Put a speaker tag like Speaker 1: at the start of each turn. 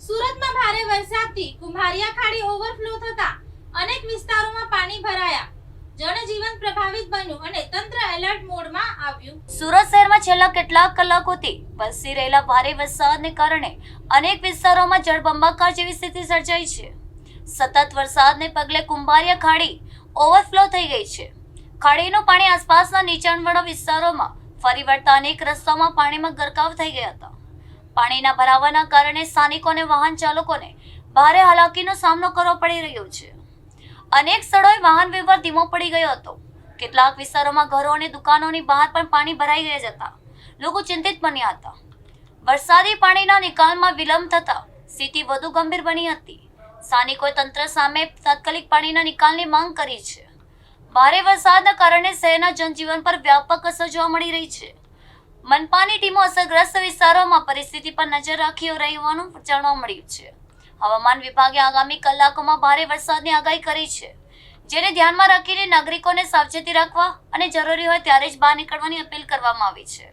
Speaker 1: સુરતમાં ભારે વરસાદથી કુંભારિયા ખાડી ઓવરફ્લો થતા અનેક વિસ્તારોમાં પાણી ભરાયા. જનજીવન પ્રભાવિત બન્યું અને તંત્ર એલર્ટ મોડમાં આવ્યું.
Speaker 2: સુરત શહેરમાં છેલ્લા કેટલાક કલાકોથી વરસી રહેલા ભારે વરસાદને કારણે અનેક વિસ્તારોમાં જળબંબાકાર જેવી સ્થિતિ સર્જાઈ છે. સતત વરસાદને પગલે કુંભારિયા ખાડી ઓવરફ્લો થઈ ગઈ છે. ખાડીનું પાણી આસપાસના નીચાણવાળા વિસ્તારોમાં ફરી વળતા અનેક રસ્તાઓમાં પાણીમાં ગરકાવ થઈ ગયા હતા. પાણીના ભરાવાના કારણે સ્થાનિકો અને વાહન ચાલકોને ભારે હાલાકીનો સામનો કરવો પડી રહ્યો છે. અનેક સ્થળોએ વાહન વ્યવહાર ધીમો પડી ગયો હતો. કેટલાક વિસ્તારોમાં ઘરો અને દુકાનોની બહાર પણ પાણી ભરાઈ ગયા જતા લોકો ચિંતિત બન્યા હતા. વરસાદી પાણીના નિકાલમાં વિલંબ થતા સ્થિતિ વધુ ગંભીર બની હતી. સ્થાનિકોએ તંત્ર સામે તાત્કાલિક પાણીના નિકાલની માંગ કરી છે. ભારે વરસાદના કારણે શહેરના જનજીવન પર વ્યાપક અસર જોવા મળી રહી છે. મનપાની ટીમો અસરગ્રસ્ત વિસ્તારોમાં પરિસ્થિતિ પર નજર રાખી રહી હોવાનું જાણવા મળ્યું છે. હવામાન વિભાગે આગામી કલાકોમાં ભારે વરસાદની આગાહી કરી છે, જેને ધ્યાનમાં રાખીને નાગરિકોને સાવચેતી રાખવા અને જરૂરી હોય ત્યારે જ બહાર નીકળવાની અપીલ કરવામાં આવી છે.